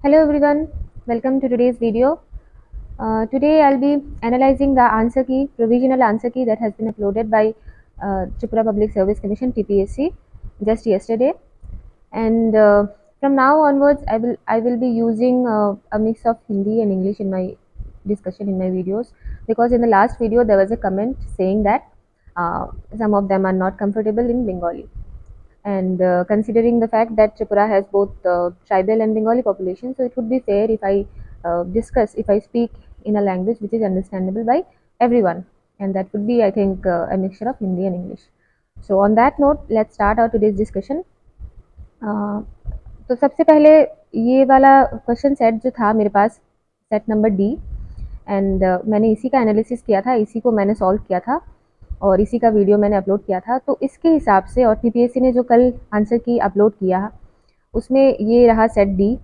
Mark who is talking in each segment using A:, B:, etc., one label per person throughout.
A: Hello everyone, welcome to today's video. Today I'll be analyzing the answer key, provisional answer key that has been uploaded by Tripura Public Service Commission (TPSC) just yesterday. And from now onwards, I will be using a mix of Hindi and English in my discussion in my videos, because in the last video there was a comment saying that some of them are not comfortable in Bengali. And considering the fact that Tripura has both tribal and Bengali population, so it would be fair if if I speak in a language which is understandable by everyone, and that would be, I think, a mixture of Hindi and English. So on that note, let's start our today's discussion. तो सबसे पहले ये वाला question set जो था मेरे पास, set number D, and मैंने इसी का एनालिसिस किया था, इसी को मैंने सॉल्व किया था और इसी का वीडियो मैंने अपलोड किया था। तो इसके हिसाब से, और टीपीएससी ने जो कल आंसर की अपलोड किया उसमें ये रहा सेट डी,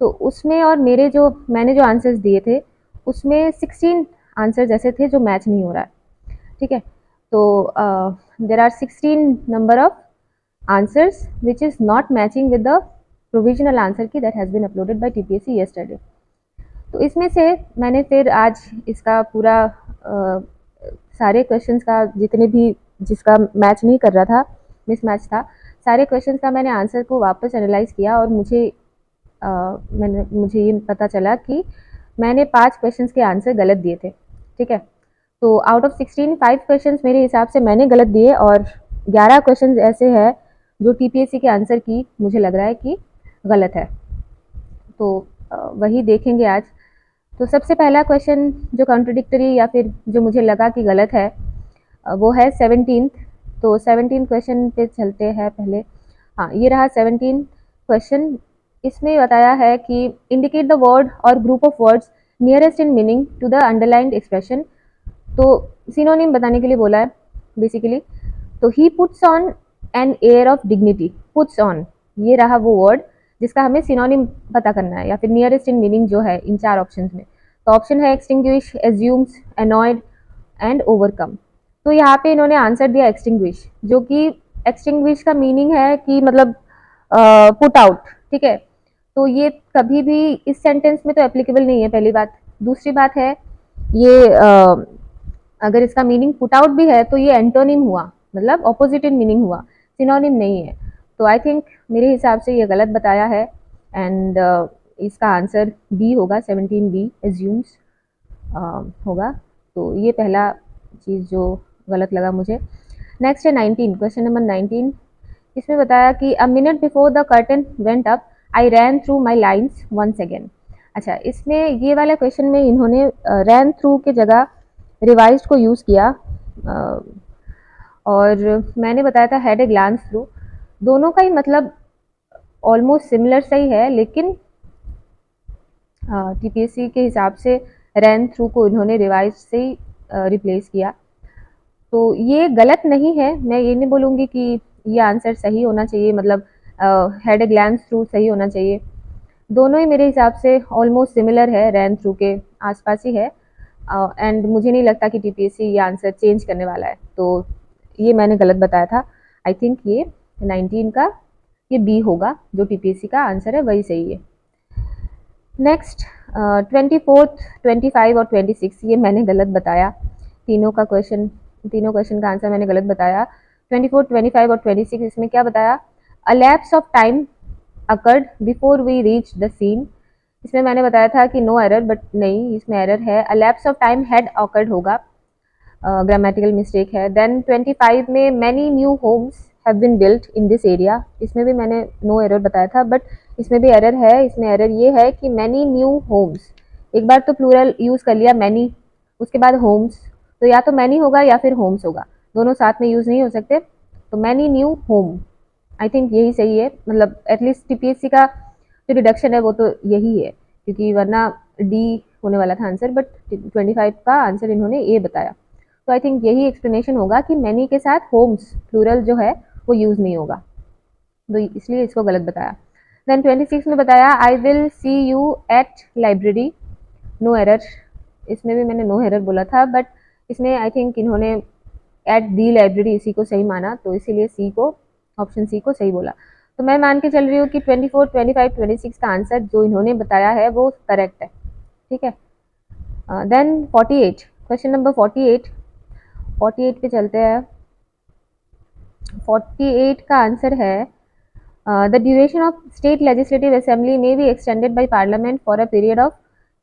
A: तो उसमें और मैंने जो आंसर्स दिए थे उसमें 16 आंसर्स ऐसे थे जो मैच नहीं हो रहा है। ठीक है, तो there are 16 number of answers which is not matching with the provisional answer key that has been uploaded by TPSC yesterday. तो इसमें से मैंने फिर आज इसका पूरा सारे क्वेश्चंस का, जितने भी जिसका मैच नहीं कर रहा था, मिसमैच था, सारे क्वेश्चंस का मैंने आंसर को वापस एनालाइज किया और मुझे ये पता चला कि मैंने 5 क्वेश्चंस के आंसर गलत दिए थे। ठीक है, तो आउट ऑफ 16 5 क्वेश्चंस मेरे हिसाब से मैंने गलत दिए और 11 क्वेश्चंस ऐसे हैं जो टीपीएससी के आंसर की मुझे लग रहा है कि गलत है। तो वही देखेंगे आज। तो सबसे पहला क्वेश्चन जो कॉन्ट्रडिक्टरी या फिर जो मुझे लगा कि गलत है वो है 17th। तो 17 क्वेश्चन पे चलते हैं पहले। हाँ, ये रहा 17 क्वेश्चन। इसमें बताया है कि इंडिकेट द वर्ड और group of words nearest in meaning to the underlined expression. तो सिनोनिम बताने के लिए बोला है बेसिकली। तो he puts on an air of dignity, puts on, ये रहा वो वर्ड जिसका हमें सिनोनिम पता करना है या फिर नियरेस्ट इन मीनिंग जो है इन 4 ऑप्शंस में। तो ऑप्शन है extinguish, assumes, annoyed and overcome. तो यहाँ पे इन्होंने आंसर दिया एक्सटिंग्विश, जो कि एक्सटिंग्विश का मीनिंग है कि मतलब पुट आउट। ठीक है, तो ये कभी भी इस सेंटेंस में तो एप्लीकेबल नहीं है, पहली बात। दूसरी बात है ये अगर इसका मीनिंग पुट आउट भी है तो ये एंटोनिम हुआ, मतलब ऑपोजिट इन मीनिंग हुआ, सिनोनिम नहीं है। तो आई थिंक मेरे हिसाब से ये गलत बताया है एंड इसका आंसर बी होगा, 17 बी, एज्यूम्स होगा। तो ये पहला चीज़ जो गलत लगा मुझे। नेक्स्ट है 19, क्वेश्चन नंबर 19। इसमें बताया कि a minute before the curtain went up I ran through my lines once again. अच्छा, इसमें ये वाला क्वेश्चन में इन्होंने रैन थ्रू के जगह रिवाइज को यूज़ किया और मैंने बताया था हैड ए ग्लांस थ्रू। दोनों का ही मतलब ऑलमोस्ट सिमिलर सही है, लेकिन टीपीएससी के हिसाब से रैन थ्रू को इन्होंने रिवाइज से ही रिप्लेस किया। तो ये गलत नहीं है, मैं ये नहीं बोलूँगी कि ये आंसर सही होना चाहिए, मतलब हैड ए ग्लांस थ्रू सही होना चाहिए। दोनों ही मेरे हिसाब से ऑलमोस्ट सिमिलर है, रैन थ्रू के आसपास ही है एंड मुझे नहीं लगता कि टीपीएससी ये आंसर चेंज करने वाला है। तो ये मैंने गलत बताया था। आई थिंक ये 19 का ये बी होगा, जो टीपीएससी का आंसर है वही सही है। नेक्स्ट 24th, 25 और 26, ये मैंने गलत बताया। तीनों क्वेश्चन का आंसर मैंने गलत बताया। 24, 25 और 26, इसमें क्या बताया, a lapse of time occurred before we reach the scene. इसमें मैंने बताया था कि नो एरर, बट नहीं, इसमें एरर है, a lapse of time had occurred होगा, ग्रामेटिकल मिस्टेक है। देन 25 में many new homes have been built in this area, इसमें भी मैंने नो एरर बताया था, बट इसमें भी एरर है। इसमें एरर ये है कि मैनी न्यू होम्स, एक बार तो प्लूरल यूज़ कर लिया मैनी, उसके बाद होम्स, तो या तो मैनी होगा या फिर होम्स होगा, दोनों साथ में यूज़ नहीं हो सकते। तो many new home, I think यही सही है, मतलब एटलीस्ट टीपीएससी का जो डिडक्शन है वो तो यही है, क्योंकि वरना डी होने वाला था आंसर, बट 25 का आंसर इन्होंने ए बताया। तो आई थिंक यही एक्सप्लेनेशन होगा कि मैनी के साथ होम्स प्लूरल जो है वो यूज़ नहीं होगा, तो इसलिए इसको गलत बताया। देन 26 में बताया I will see you at library, no error, इसमें भी मैंने नो एरर बोला था, बट इसमें आई थिंक इन्होंने एट दी लाइब्रेरी इसी को सही माना, तो इसीलिए सी को, ऑप्शन सी को सही बोला। तो मैं मान के चल रही हूँ कि 24, 25, 26 का आंसर जो इन्होंने बताया है वो करेक्ट है, ठीक है। देन 48, क्वेश्चन नंबर 48, 48 पे चलते हैं। 48 का आंसर है the duration of state legislative assembly may be extended by parliament for a period of,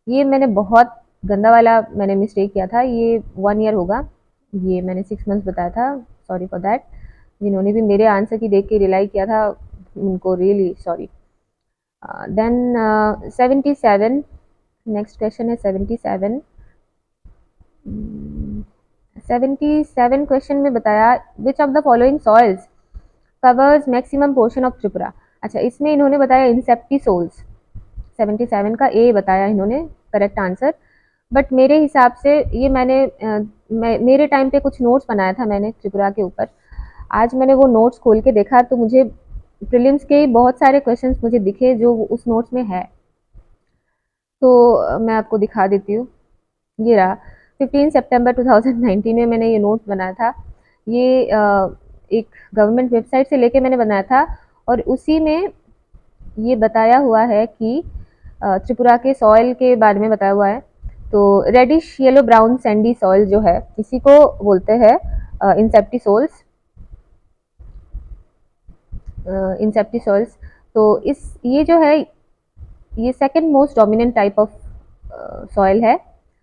A: ये मैंने बहुत गंदा वाला मैंने मिस्टेक किया था, ये 1 ईयर होगा, ये मैंने 6 मंथ्स बताया था, सॉरी फॉर दैट। जिन्होंने भी मेरे आंसर की देख के रिलाई किया था उनको really sorry. Then 77, next question है 77। 77 क्वेश्चन में बताया which of the following soils covers maximum portion of Tripura. अच्छा, इसमें इन्होंने बताया इंसेप्टिसोल्स, 77 का ए बताया इन्होंने करेक्ट आंसर। बट मेरे हिसाब से ये मेरे टाइम पे कुछ नोट्स बनाया था मैंने त्रिपुरा के ऊपर, आज मैंने वो नोट्स खोल के देखा तो मुझे प्रीलिम्स के बहुत सारे क्वेश्चंस मुझे दिखे जो उस नोट्स में है, तो मैं आपको दिखा देती हूँ। ये रहा 15 सितंबर 2019 में मैंने ये नोट्स बनाया था, ये एक गवर्नमेंट वेबसाइट से लेके मैंने बनाया था, और उसी में ये बताया हुआ है कि त्रिपुरा के सॉइल के बारे में बताया हुआ है। तो reddish yellow brown sandy soil जो है इसी को बोलते हैं इंसेप्टिसोल्स, इंसेप्टिसोल्स। तो ये जो है ये second most dominant type of soil है,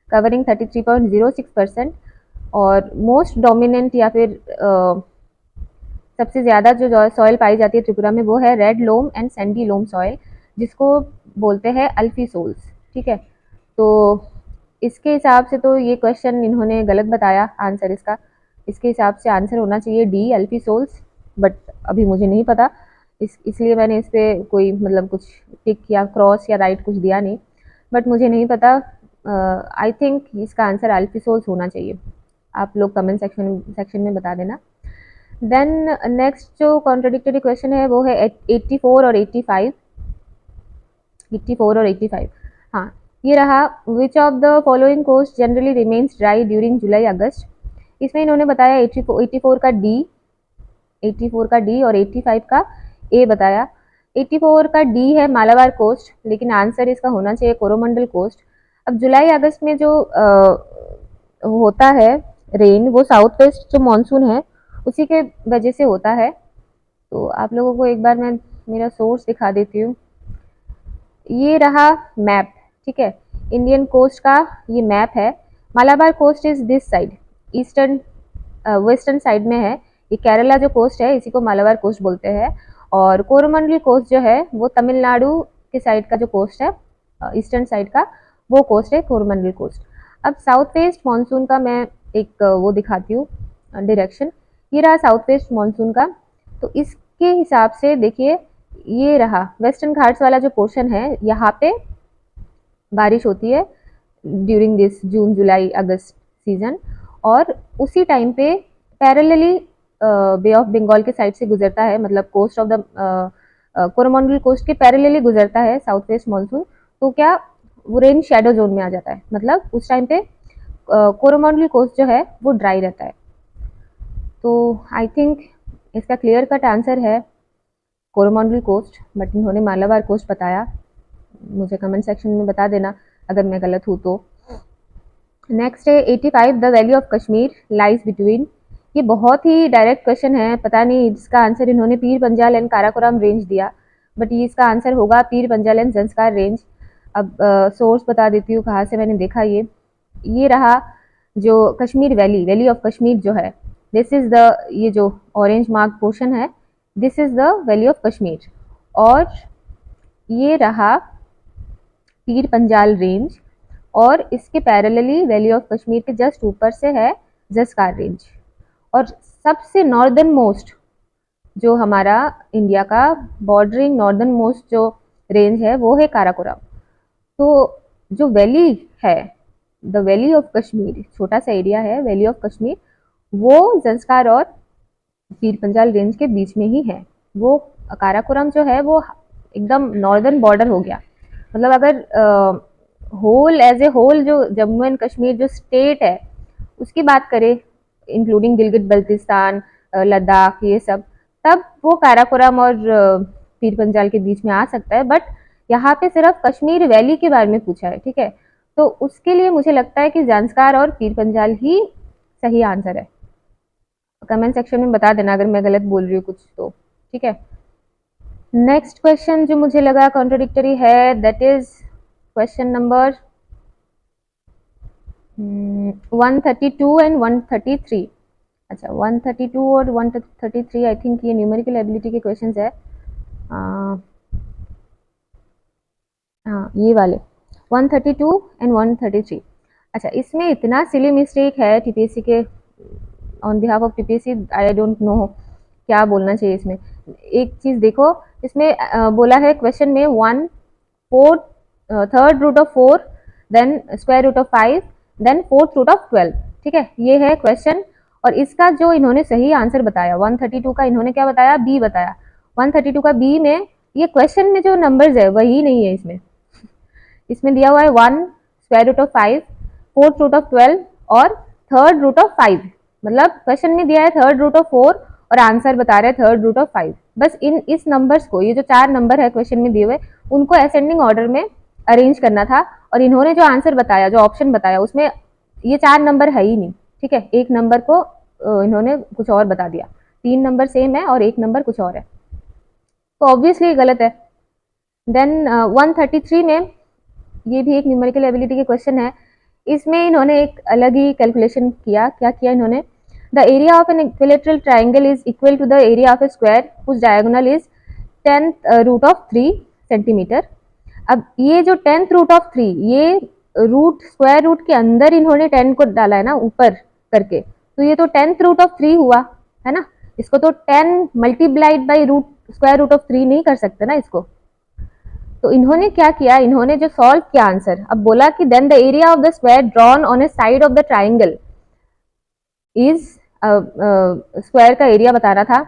A: कवरिंग 33.06%, और मोस्ट डोमिनेंट या फिर सबसे ज़्यादा जो सॉइल पाई जाती है त्रिपुरा में वो है red loam and sandy loam soil, जिसको बोलते हैं अल्फीसोल्स, ठीक है। तो इसके हिसाब से तो ये क्वेश्चन इन्होंने गलत बताया आंसर इसका, इसके हिसाब से आंसर होना चाहिए डी अल्फीसोल्स, बट अभी मुझे नहीं पता, इसलिए मैंने इस पर कोई मतलब कुछ टिक या क्रॉस या राइट कुछ दिया नहीं, बट मुझे नहीं पता। आई थिंक इसका आंसर अल्फीसोल्स होना चाहिए, आप लोग कमेंट सेक्शन में बता देना। देन नेक्स्ट जो कॉन्ट्रडिक्टरी क्वेश्चन है वो है 84 और 85, 84 और 85। हाँ, ये रहा which of the following coast generally remains dry during July August. इसमें इन्होंने बताया 84 का डी, 84 का डी और 85 का ए बताया। 84 का डी है मालाबार कोस्ट, लेकिन आंसर इसका होना चाहिए कोरोमंडल कोस्ट। अब जुलाई अगस्त में जो होता है रेन, वो साउथ वेस्ट जो मानसून है उसी के वजह से होता है। तो आप लोगों को एक बार मैं मेरा सोर्स दिखा देती हूँ, ये रहा मैप, ठीक है, इंडियन कोस्ट का ये मैप है। Malabar coast is this side, eastern western side में है, ये केरला जो कोस्ट है इसी को मालाबार कोस्ट बोलते हैं, और कोरोमंडल कोस्ट जो है वो तमिलनाडु के साइड का जो कोस्ट है, ईस्टर्न साइड का वो कोस्ट है कोरोमंडल कोस्ट। अब साउथ वेस्ट मानसून का मैं एक वो दिखाती हूँ डायरेक्शन, ये रहा साउथ वेस्ट मानसून का। तो इसके हिसाब से देखिए ये रहा वेस्टर्न घाट्स वाला जो पोर्शन है, यहाँ पे बारिश होती है during this June July August season, और उसी टाइम पे पैरेलली बे ऑफ बंगाल के साइड से गुजरता है, मतलब coast of the Coromandel coast के पैरेलली गुजरता है साउथ वेस्ट मानसून। तो क्या वो रेन शेडो जोन में आ जाता है, मतलब उस टाइम पे कोरोमंडल कोस्ट जो है वो ड्राई रहता है। तो आई थिंक इसका क्लियर कट आंसर है कोरोमंडल कोस्ट, बट इन्होंने मालाबार कोस्ट बताया, मुझे कमेंट सेक्शन में बता देना अगर मैं गलत हूँ तो। नेक्स्ट है 85, the valley of Kashmir lies between. ये बहुत ही डायरेक्ट क्वेश्चन है, पता नहीं इसका आंसर इन्होंने पीर पंजाल एंड काराकोरम रेंज दिया, बट ये इसका आंसर होगा पीर पंजाल एंड जंस्कार रेंज। अब सोर्स बता देती हूँ कहाँ से मैंने देखा ये रहा जो Kashmir valley, valley of Kashmir जो है, दिस इज द, ये जो ऑरेंज मार्क पोर्शन है this is the valley of Kashmir, और ये रहा पीर पंजाल रेंज, और इसके पैरेलली वैली ऑफ कश्मीर के जस्ट ऊपर से है जस्कार रेंज, और सबसे नॉर्दर्न मोस्ट जो हमारा इंडिया का बॉर्डरिंग नॉर्दर्न मोस्ट जो रेंज है वो है काराकोरम। तो जो वैली है द वैली ऑफ कश्मीर, छोटा सा एरिया है वैली ऑफ कश्मीर, वो जंस्कार और पीर पंजाल रेंज के बीच में ही है। वो काराकोरम जो है वो एकदम नॉर्दर्न बॉर्डर हो गया, मतलब अगर होल एज ए होल जो जम्मू एंड कश्मीर जो स्टेट है उसकी बात करें, इंक्लूडिंग गिलगित बल्तिस्तान, लद्दाख, ये सब, तब वो काराकोरम और पीर पंजाल के बीच में आ सकता है, बट यहाँ पे सिर्फ कश्मीर वैली के बारे में पूछा है, ठीक है। तो उसके लिए मुझे लगता है कि ज़ांस्कार और पीर पंजाल ही सही आंसर है। कमेंट सेक्शन में बता देना अगर मैं गलत बोल रही हूँ कुछ तो, ठीक है। नेक्स्ट क्वेश्चन जो मुझे लगा कॉन्ट्रोडिक्टरी है, that is question number 132 and 133। अच्छा, 132 और 133 आई थिंक ये न्यूमेरिकल एबिलिटी के क्वेश्चंस है। हाँ, ये वाले 132 एंड 133। अच्छा, इसमें इतना सिली मिस्टेक है टीपीएससी के on behalf of TPSC, I don't know क्या बोलना चाहिए इसमें। एक चीज देखो, इसमें बोला है क्वेश्चन में 1 4 third root of 4 then square root of 5 then fourth root of 12, ठीक है। ये है क्वेश्चन, और इसका जो इन्होंने सही आंसर बताया 132 का, इन्होंने क्या बताया, बी बताया। 132 का बी में ये क्वेश्चन में जो नंबर्स है वही नहीं है इसमें। इसमें दिया हुआ है 1 square root of 5 fourth root of 12 और थर्ड रूट ऑफ 5, मतलब क्वेश्चन में दिया है थर्ड रूट ऑफ 4 और आंसर बता रहे हैं थर्ड रूट ऑफ 5। बस इस नंबर्स को, ये जो 4 नंबर है क्वेश्चन में दिए हुए, उनको असेंडिंग ऑर्डर में अरेंज करना था, और इन्होंने जो आंसर बताया, जो ऑप्शन बताया, उसमें ये 4 नंबर है ही नहीं, ठीक है। एक नंबर को इन्होंने कुछ और बता दिया, 3 नंबर सेम है और एक नंबर कुछ और है, तो ऑब्वियसली गलत है। देन 133 में ये भी एक न्यूमेरिकल एबिलिटी के क्वेश्चन है। इसमें इन्होंने एक अलग ही कैलकुलेशन किया। क्या किया इन्होंने, the area of an equilateral triangle is equal to the area of a square whose diagonal is 10th root of 3 centimetre. अब ये जो 10th रूट ऑफ 3, ये रूट स्क्वायर रूट के अंदर इन्होंने 10 को डाला है ना ऊपर करके, तो ये तो 10th रूट ऑफ 3 हुआ है ना। इसको तो 10 multiplied by root square root of 3 नहीं कर सकते ना इसको। तो इन्होंने क्या किया, इन्होंने जो सॉल्व किया आंसर, अब बोला कि then the area of the square drawn on a side of the triangle is, square का एरिया बताना था।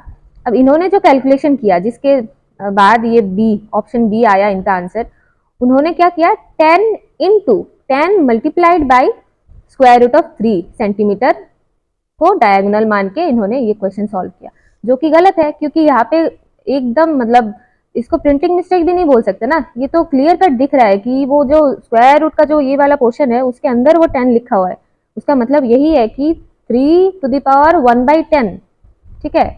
A: अब इन्होंने जो कैलकुलेशन किया, जिसके बाद ये बी, ऑप्शन बी आया इनका आंसर, उन्होंने क्या किया, 10 into 10 multiplied by square root of 3 centimetre को डायगोनल मान के इन्होंने ये क्वेश्चन सॉल्व किया, जो कि गलत है, क्योंकि यहाँ पे एकदम, मतलब इसको प्रिंटिंग मिस्टेक भी नहीं बोल सकते ना, ये तो क्लियर कट दिख रहा है कि वो जो स्क्वायर रूट का जो ये वाला पोर्शन है उसके अंदर वो 10 लिखा हुआ है, उसका मतलब यही है कि 3 टू द पावर 1/10, ठीक है।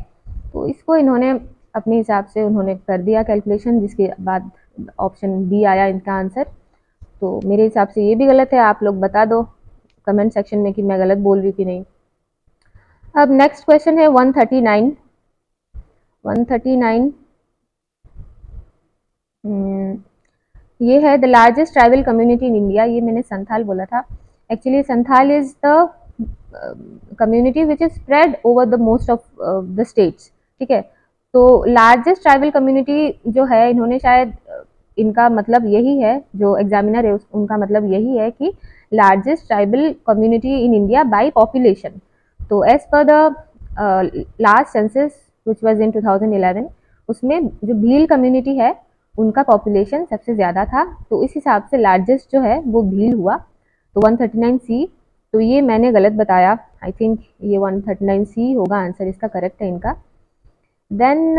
A: तो इसको इन्होंने अपने हिसाब से उन्होंने कर दिया कैलकुलेशन, जिसके बाद ऑप्शन बी आया इनका आंसर। तो मेरे हिसाब से ये भी गलत है, आप लोग बता दो कमेंट सेक्शन में कि मैं गलत बोल रही हूँ कि नहीं। अब नेक्स्ट क्वेश्चन है 139। 139 ये है the largest tribal community in India. ये मैंने संथाल बोला था, actually Santhal is the community which is spread over the most of the states, ठीक है। तो लार्जेस्ट ट्राइबल कम्युनिटी जो है, इन्होंने शायद इनका मतलब यही है, जो एग्जामिनर है उनका मतलब यही है कि largest tribal community in India by population. तो as per the last census which was in 2011, उसमें जो भील कम्युनिटी है उनका पॉपुलेशन सबसे ज़्यादा था, तो इस हिसाब से लार्जेस्ट जो है वो भील हुआ। तो 139 सी, तो ये मैंने गलत बताया, आई थिंक ये 139 सी होगा आंसर, इसका करेक्ट है इनका। देन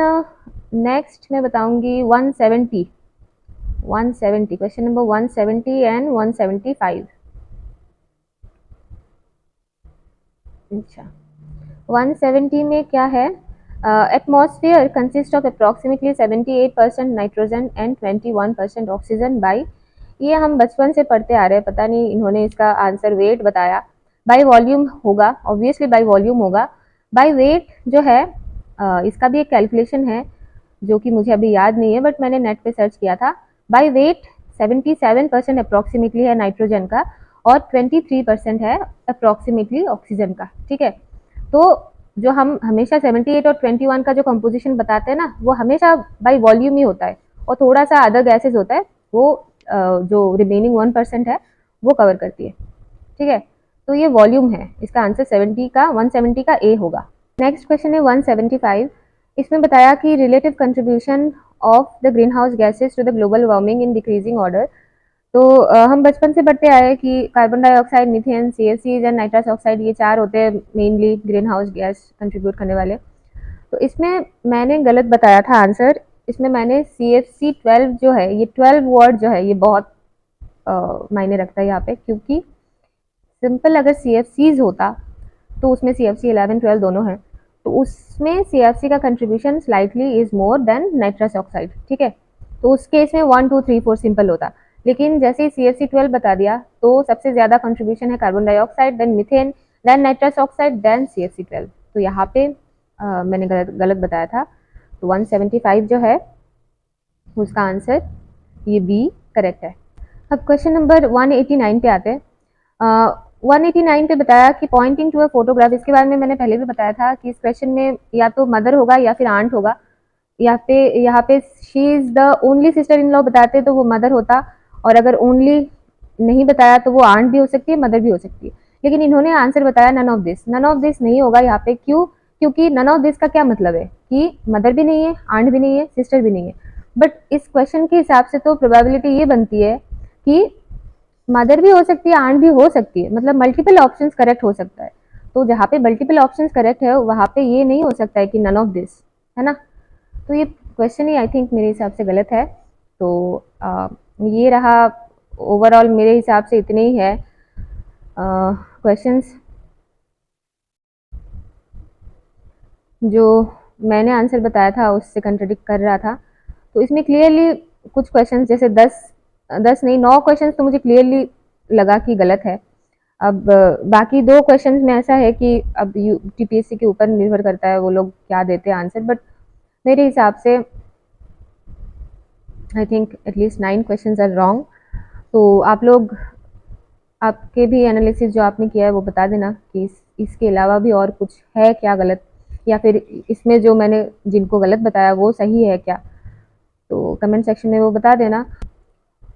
A: नेक्स्ट मैं बताऊंगी 170। Question number 170 and 175। अच्छा, 170 में क्या है, atmosphere consist of approximately 78% nitrogen and 21% oxygen by, ये हम बचपन से पढ़ते आ रहे हैं, पता नहीं इन्होंने इसका आंसर वेट बताया, बाई वॉल्यूम होगा, ऑब्वियसली बाई वॉल्यूम होगा। बाई वेट जो है इसका भी एक कैलकुलेशन है जो कि मुझे अभी याद नहीं है, बट मैंने नेट पे सर्च किया था। बाई वेट 77% अप्रॉक्सीमेटली है नाइट्रोजन का और 23% है अप्रॉक्सीमेटली ऑक्सीजन का, ठीक है। तो जो हम हमेशा 78 और 21 का जो कंपोजिशन बताते हैं ना, वो हमेशा बाई वॉल्यूम ही होता है, और थोड़ा सा अदर गैसेस होता है, वो जो रिमेनिंग 1% है वो कवर करती है, ठीक है। तो ये वॉल्यूम है, इसका आंसर 170 का ए होगा। नेक्स्ट क्वेश्चन है 175। इसमें बताया कि relative contribution of the green house gases to the global warming in decreasing order. तो हम बचपन से पढ़ते आए कि carbon dioxide, methane, CFCs and nitrous oxide, ये 4 होते हैं mainly green house gas contribute करने वाले। तो इसमें मैंने गलत बताया था आंसर, इसमें मैंने CFC 12 जो है, ये 12 वर्ड जो है ये बहुत मायने रखता है यहाँ पे, क्योंकि सिंपल अगर CFCs होता तो उसमें CFC 11 12 दोनों हैं, तो उसमें CFC का contribution slightly is more than nitrous oxide, ठीक है। तो उस केस में 1 2 3 4 सिंपल होता, लेकिन जैसे ही CFC 12 बता दिया तो सबसे ज़्यादा कंट्रीब्यूशन है carbon dioxide, then methane, then nitrous oxide, then CFC 12। तो यहाँ पे मैंने गलत बताया था। तो 175 जो है उसका आंसर ये बी करेक्ट है। अब क्वेश्चन नंबर 189 पे आते हैं। 189 पे बताया कि पॉइंटिंग टू अ फोटोग्राफ, इसके बारे में मैंने पहले भी बताया था कि इस क्वेश्चन में या तो मदर होगा या फिर आंट होगा। यहाँ पे she is the only sister in law बताते तो वो मदर होता, और अगर ओनली नहीं बताया तो वो आंट भी हो सकती है, मदर भी हो सकती है। लेकिन इन्होंने आंसर बताया none of this. None of this नहीं होगा यहाँ पे, क्यों? क्योंकि नन ऑफ दिस का क्या मतलब है कि मदर भी नहीं है, आंट भी नहीं है, सिस्टर भी नहीं है। बट इस क्वेश्चन के हिसाब से तो प्रोबेबिलिटी ये बनती है कि मदर भी हो सकती है, आंट भी हो सकती है, मतलब मल्टीपल ऑप्शंस करेक्ट हो सकता है। तो जहाँ पे मल्टीपल ऑप्शंस करेक्ट है वहाँ पे ये नहीं हो सकता है कि नन ऑफ दिस, है ना। तो ये क्वेश्चन ही आई थिंक मेरे हिसाब से गलत है। तो ये रहा, ओवरऑल मेरे हिसाब से इतने ही है क्वेश्चंस जो मैंने आंसर बताया था उससे कंट्रडिक्ट कर रहा था। तो इसमें क्लियरली कुछ क्वेश्चंस जैसे 10 नहीं 9 क्वेश्चंस तो मुझे क्लियरली लगा कि गलत है। अब बाकी 2 क्वेश्चंस में ऐसा है कि अब TPSC के ऊपर निर्भर करता है वो लोग क्या देते हैं आंसर, बट मेरे हिसाब से I think at least 9 questions are wrong. तो आप लोग आपके भी एनालिसिस जो आपने किया है वो बता देना कि इसके अलावा भी और कुछ है क्या गलत, या फिर इसमें जो मैंने जिनको गलत बताया वो सही है क्या। तो कमेंट सेक्शन में वो बता देना।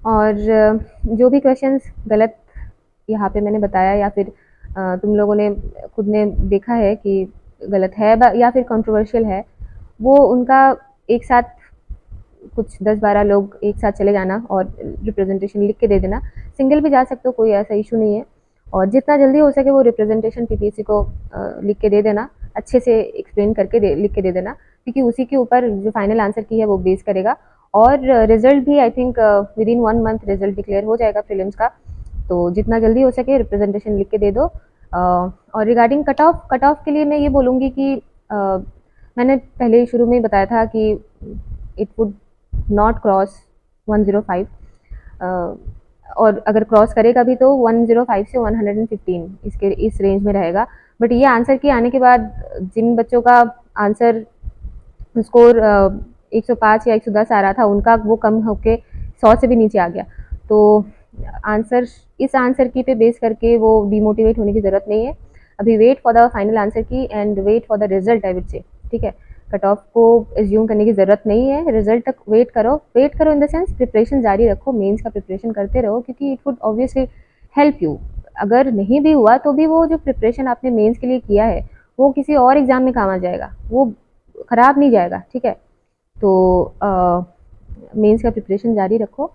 A: और जो भी क्वेश्चंस गलत यहाँ पे मैंने बताया या फिर तुम लोगों ने खुद ने देखा है कि गलत है या फिर कंट्रोवर्शियल है, वो उनका एक साथ कुछ 10-12 लोग एक साथ चले जाना और रिप्रेजेंटेशन लिख के दे देना। सिंगल भी जा सकते हो, कोई ऐसा इशू नहीं है। और जितना जल्दी हो सके वो रिप्रेजेंटेशन TPSC को लिख के दे देना, अच्छे से एक्सप्लेन करके लिख के दे देना, क्योंकि उसी के ऊपर जो फाइनल आंसर की है वो बेस करेगा। और रिजल्ट भी I think with in 1 month result declare हो जाएगा प्रीलिम्स का। तो जितना जल्दी हो सके रिप्रेजेंटेशन लिख के दे दो। और रिगार्डिंग कट ऑफ के लिए मैं ये बोलूँगी कि मैंने पहले शुरू में ही बताया था कि इट वुड नॉट क्रॉस 105, और अगर क्रॉस करेगा भी तो 105 से 115 इस रेंज में रहेगा। बट ये आंसर की आने के बाद जिन बच्चों का आंसर स्कोर 105 या 110 आ रहा था उनका वो कम होके 100 से भी नीचे आ गया। तो इस आंसर की पे बेस करके वो डिमोटिवेट होने की ज़रूरत नहीं है। अभी wait for the final answer की and wait for the result I would say, ठीक है। कट ऑफ को एज्यूम करने की ज़रूरत नहीं है, रिजल्ट तक वेट करो इन द सेंस प्रिपरेशन जारी रखो, मेंस का प्रिपरेशन करते रहो, क्योंकि it would obviously help you. अगर नहीं भी हुआ तो भी वो जो प्रिपरेशन आपने मेंस के लिए किया है वो किसी और एग्ज़ाम में काम आ जाएगा, वो ख़राब नहीं जाएगा, ठीक है। तो मेंस का प्रिपरेशन जारी रखो।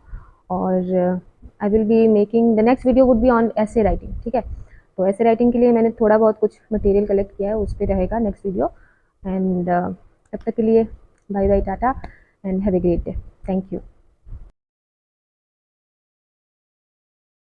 A: और I will be making the next video would be on ऐसे राइटिंग, ठीक है। तो ऐसे राइटिंग के लिए मैंने थोड़ा बहुत कुछ मटेरियल कलेक्ट किया है, उस पर रहेगा नेक्स्ट वीडियो। एंड तब तक के लिए bye bye, tata and have a great day. Thank you.